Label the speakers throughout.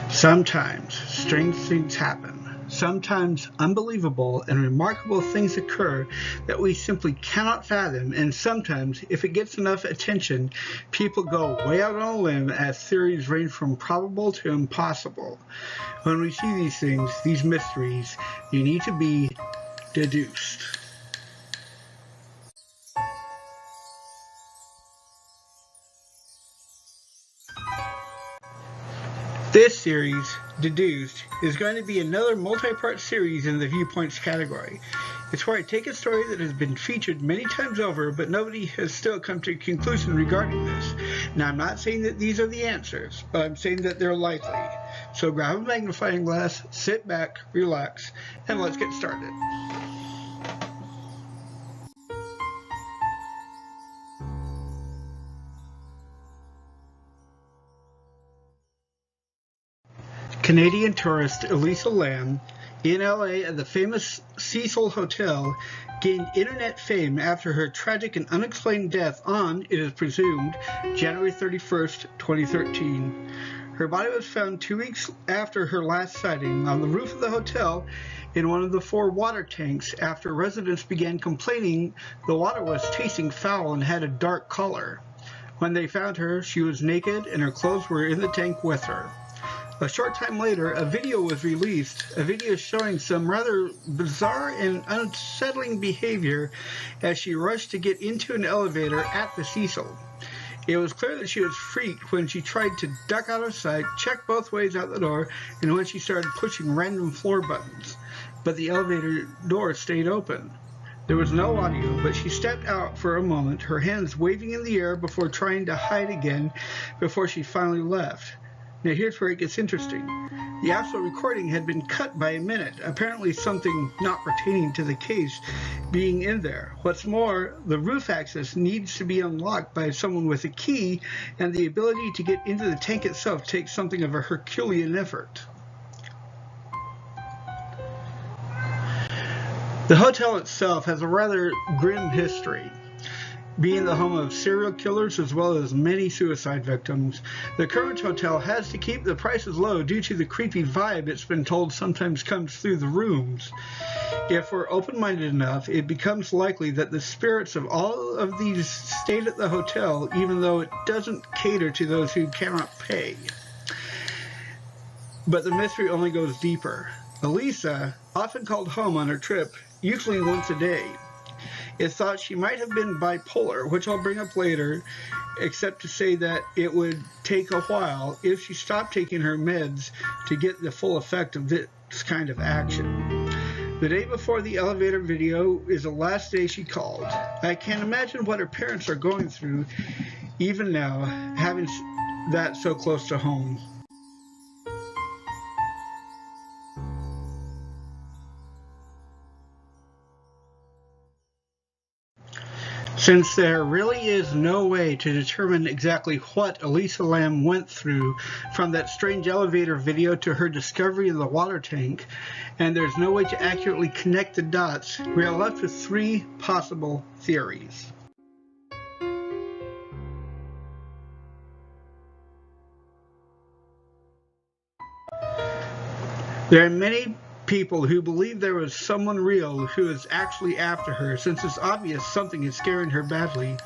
Speaker 1: Sometimes strange things happen. Sometimes unbelievable and remarkable things occur that we simply cannot fathom, and sometimes, if it gets enough attention, people go way out on a limb as theories range from probable to impossible. When we see these things, these mysteries, you need to be deduced. This series, Deduced, is going to be another multi-part series in the Viewpoints category. It's where I take a story that has been featured many times over, but nobody has still come to a conclusion regarding this. Now, I'm not saying that these are the answers, but I'm saying that they're likely. So grab a magnifying glass, sit back, relax, and let's get started. Canadian tourist Elisa Lam, in LA at the famous Cecil Hotel, gained internet fame after her tragic and unexplained death on, it is presumed, January 31st, 2013. Her body was found 2 weeks after her last sighting on the roof of the hotel in one of the 4 water tanks after residents began complaining the water was tasting foul and had a dark color. When they found her, she was naked and her clothes were in the tank with her. A short time later, a video was released, a video showing some rather bizarre and unsettling behavior as she rushed to get into an elevator at the Cecil. It was clear that she was freaked when she tried to duck out of sight, check both ways out the door, and when she started pushing random floor buttons. But the elevator door stayed open. There was no audio, but she stepped out for a moment, her hands waving in the air before trying to hide again before she finally left. Now here's where it gets interesting. The actual recording had been cut by a minute, apparently something not pertaining to the case being in there. What's more, the roof access needs to be unlocked by someone with a key, and the ability to get into the tank itself takes something of a Herculean effort. The hotel itself has a rather grim history. Being the home of serial killers as well as many suicide victims, the current hotel has to keep the prices low due to the creepy vibe it's been told sometimes comes through the rooms. If we're open-minded enough, it becomes likely that the spirits of all of these stayed at the hotel, even though it doesn't cater to those who cannot pay. But the mystery only goes deeper. Elisa often called home on her trip, usually once a day. It's thought she might have been bipolar, which I'll bring up later, except to say that it would take a while if she stopped taking her meds to get the full effect of this kind of action. The day before the elevator video is the last day she called. I can't imagine what her parents are going through, even now, having that so close to home. Since there really is no way to determine exactly what Elisa Lam went through from that strange elevator video to her discovery of the water tank, and there's no way to accurately connect the dots, we are left with 3 possible theories. There are many people who believe there was someone real who is actually after her, since it's obvious something is scaring her badly.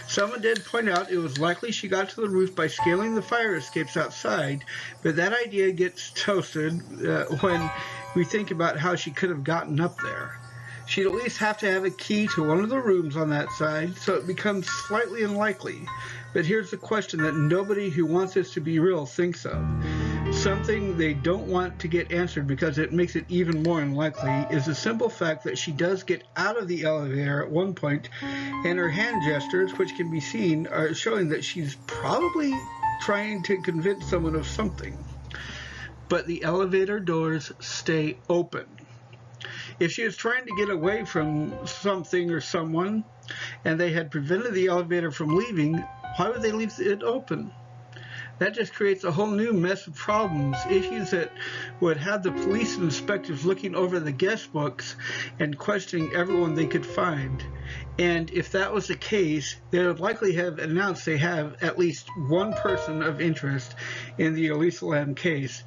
Speaker 1: Someone did point out it was likely she got to the roof by scaling the fire escapes outside, but that idea gets toasted when we think about how she could have gotten up there. She'd at least have to have a key to one of the rooms on that side, so it becomes slightly unlikely. But here's the question that nobody who wants this to be real thinks of. Something they don't want to get answered because it makes it even more unlikely is the simple fact that she does get out of the elevator at one point, and her hand gestures, which can be seen, are showing that she's probably trying to convince someone of something. But the elevator doors stay open. If she was trying to get away from something or someone, and they had prevented the elevator from leaving, why would they leave it open? That just creates a whole new mess of problems, issues that would have the police and inspectors looking over the guest books and questioning everyone they could find. And if that was the case, they would likely have announced they have at least one person of interest in the Elisa Lam case,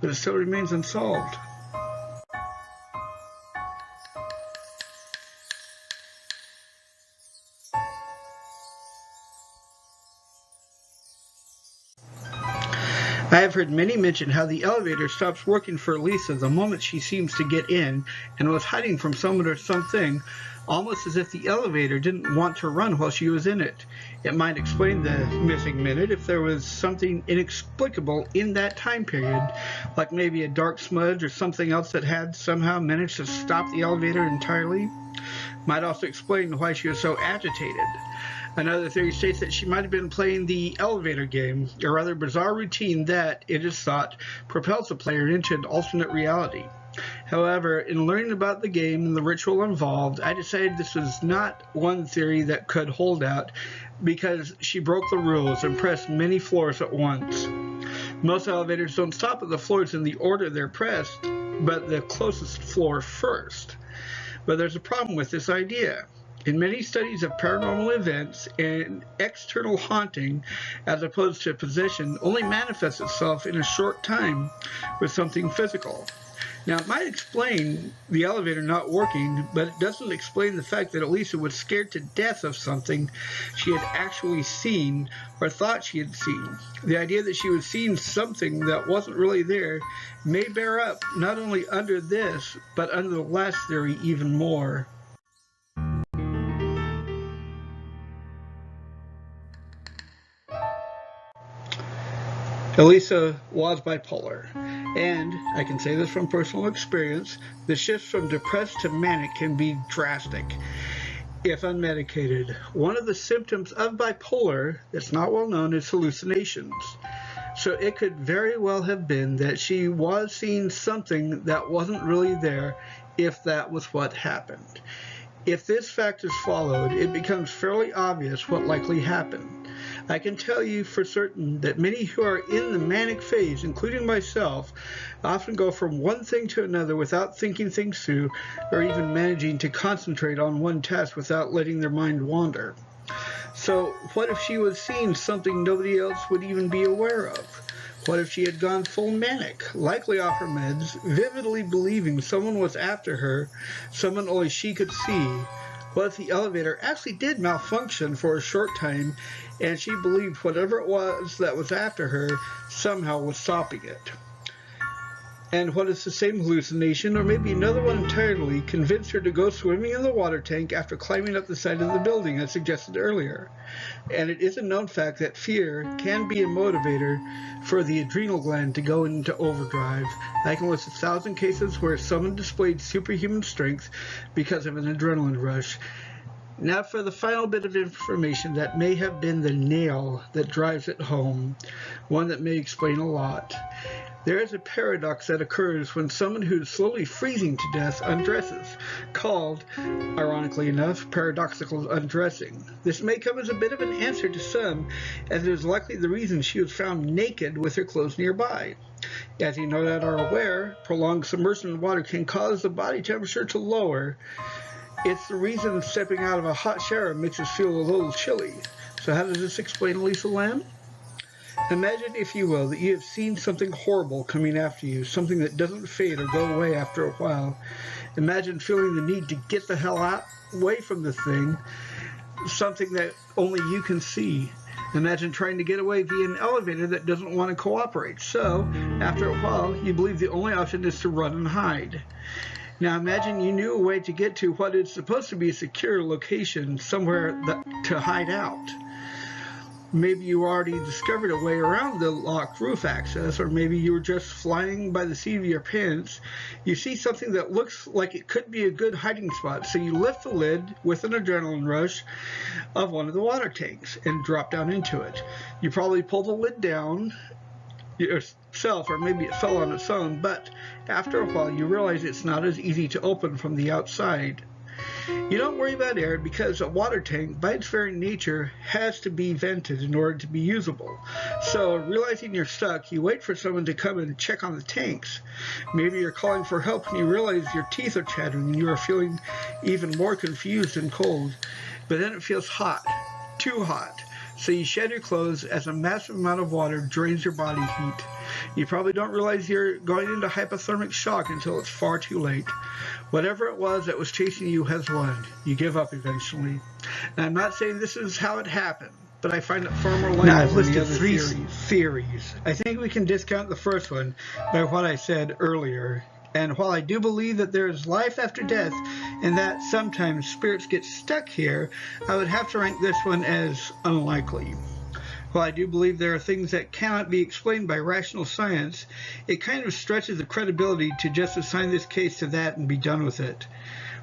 Speaker 1: but it still remains unsolved. I have heard many mention how the elevator stops working for Elisa the moment she seems to get in and was hiding from someone or something, almost as if the elevator didn't want to run while she was in it. It might explain the missing minute if there was something inexplicable in that time period, like maybe a dark smudge or something else that had somehow managed to stop the elevator entirely. Might also explain why she was so agitated. Another theory states that she might have been playing the elevator game, a rather bizarre routine that, it is thought, propels the player into an alternate reality. However, in learning about the game and the ritual involved, I decided this was not one theory that could hold out because she broke the rules and pressed many floors at once. Most elevators don't stop at the floors in the order they're pressed, but the closest floor first. But there's a problem with this idea. In many studies of paranormal events, an external haunting, as opposed to possession, only manifests itself in a short time with something physical. Now, it might explain the elevator not working, but it doesn't explain the fact that Elisa was scared to death of something she had actually seen or thought she had seen. The idea that she was seeing something that wasn't really there may bear up not only under this, but under the last theory even more. Elisa was bipolar, and I can say this from personal experience, the shifts from depressed to manic can be drastic if unmedicated. One of the symptoms of bipolar that's not well known is hallucinations. So it could very well have been that she was seeing something that wasn't really there if that was what happened. If this fact is followed, it becomes fairly obvious what likely happened. I can tell you for certain that many who are in the manic phase, including myself, often go from one thing to another without thinking things through or even managing to concentrate on one task without letting their mind wander. So what if she was seeing something nobody else would even be aware of? What if she had gone full manic, likely off her meds, vividly believing someone was after her, someone only she could see? What if the elevator actually did malfunction for a short time and she believed whatever it was that was after her somehow was stopping it? And what if the same hallucination, or maybe another one entirely, convinced her to go swimming in the water tank after climbing up the side of the building as suggested earlier? And it is a known fact that fear can be a motivator for the adrenal gland to go into overdrive. I can list 1,000 cases where someone displayed superhuman strength because of an adrenaline rush. Now for the final bit of information that may have been the nail that drives it home, one that may explain a lot. There is a paradox that occurs when someone who is slowly freezing to death undresses, called, ironically enough, paradoxical undressing. This may come as a bit of an answer to some, as it is likely the reason she was found naked with her clothes nearby. As you no doubt are aware, prolonged submersion in water can cause the body temperature to lower. It's the reason stepping out of a hot shower makes us feel a little chilly. So how does this explain Elisa Lam? Imagine, if you will, that you have seen something horrible coming after you, something that doesn't fade or go away after a while. Imagine feeling the need to get the hell away from the thing, something that only you can see. Imagine trying to get away via an elevator that doesn't want to cooperate. So, after a while, you believe the only option is to run and hide. Now imagine you knew a way to get to what is supposed to be a secure location, somewhere to hide out. Maybe you already discovered a way around the locked roof access, or maybe you were just flying by the seat of your pants. You see something that looks like it could be a good hiding spot, so you lift the lid with an adrenaline rush of one of the water tanks and drop down into it. You probably pull the lid down yourself, or maybe it fell on its own, but after a while you realize it's not as easy to open from the outside. You don't worry about air because a water tank, by its very nature, has to be vented in order to be usable. So, realizing you're stuck, you wait for someone to come and check on the tanks. Maybe you're calling for help and you realize your teeth are chattering and you are feeling even more confused and cold. But then it feels hot, too hot. So you shed your clothes as a massive amount of water drains your body heat. You probably don't realize you're going into hypothermic shock until it's far too late. Whatever it was that was chasing you has won. You give up eventually. Now, I'm not saying this is how it happened, but I find it far more likely. Now, I've listed three theories. I think we can discount the first one by what I said earlier. And while I do believe that there is life after death and that sometimes spirits get stuck here, I would have to rank this one as unlikely. While I do believe there are things that cannot be explained by rational science, it kind of stretches the credibility to just assign this case to that and be done with it.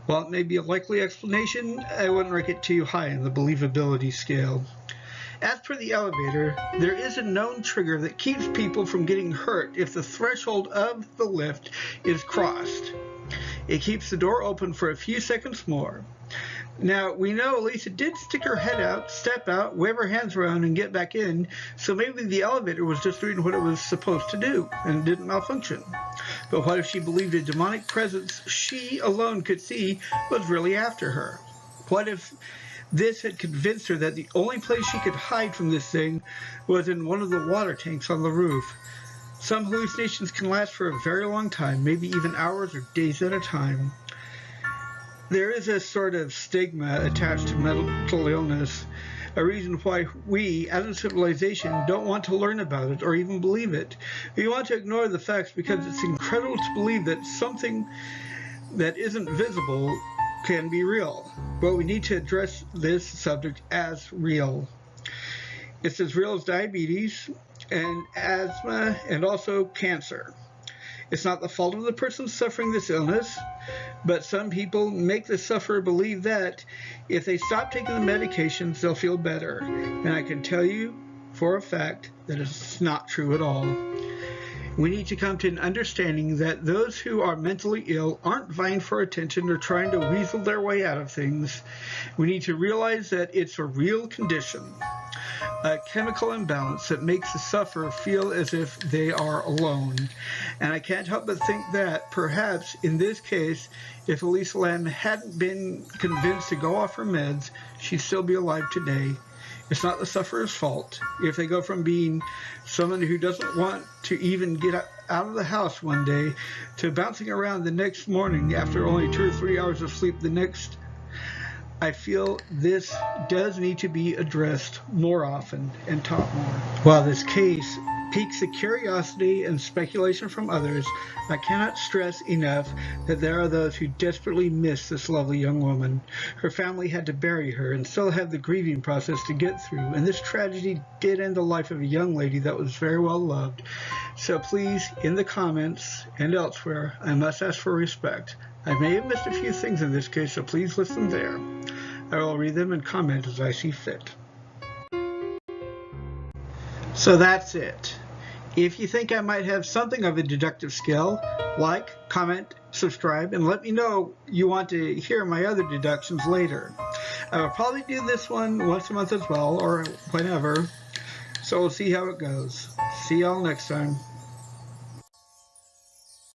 Speaker 1: While it may be a likely explanation, I wouldn't rank it too high in the believability scale. As per the elevator, there is a known trigger that keeps people from getting hurt if the threshold of the lift is crossed. It keeps the door open for a few seconds more. Now, we know Elisa did stick her head out, step out, wave her hands around, and get back in, so maybe the elevator was just doing what it was supposed to do and didn't malfunction. But what if she believed a demonic presence she alone could see was really after her? What if this had convinced her that the only place she could hide from this thing was in one of the water tanks on the roof? Some hallucinations can last for a very long time, maybe even hours or days at a time. There is a sort of stigma attached to mental illness, a reason why we, as a civilization, don't want to learn about it or even believe it. We want to ignore the facts because it's incredible to believe that something that isn't visible can be real, but we need to address this subject as real. It's as real as diabetes and asthma and also cancer. It's not the fault of the person suffering this illness, but some people make the sufferer believe that if they stop taking the medications, they'll feel better. And I can tell you for a fact that it's not true at all. We need to come to an understanding that those who are mentally ill aren't vying for attention or trying to weasel their way out of things. We need to realize that it's a real condition, a chemical imbalance that makes the sufferer feel as if they are alone. And I can't help but think that perhaps in this case, if Elisa Lam hadn't been convinced to go off her meds, she'd still be alive today. It's not the sufferer's fault. If they go from being someone who doesn't want to even get out of the house one day to bouncing around the next morning after only 2 or 3 hours of sleep the next, I feel this does need to be addressed more often and taught more. While this case piques the curiosity and speculation from others, I cannot stress enough that there are those who desperately miss this lovely young woman. Her family had to bury her and still have the grieving process to get through, and this tragedy did end the life of a young lady that was very well loved. So please, in the comments and elsewhere, I must ask for respect. I may have missed a few things in this case, so please listen there. I will read them and comment as I see fit. So that's it. If you think I might have something of a deductive skill, like, comment, subscribe, and let me know you want to hear my other deductions later. I will probably do this one once a month as well, or whenever, so we'll see how it goes. See y'all next time.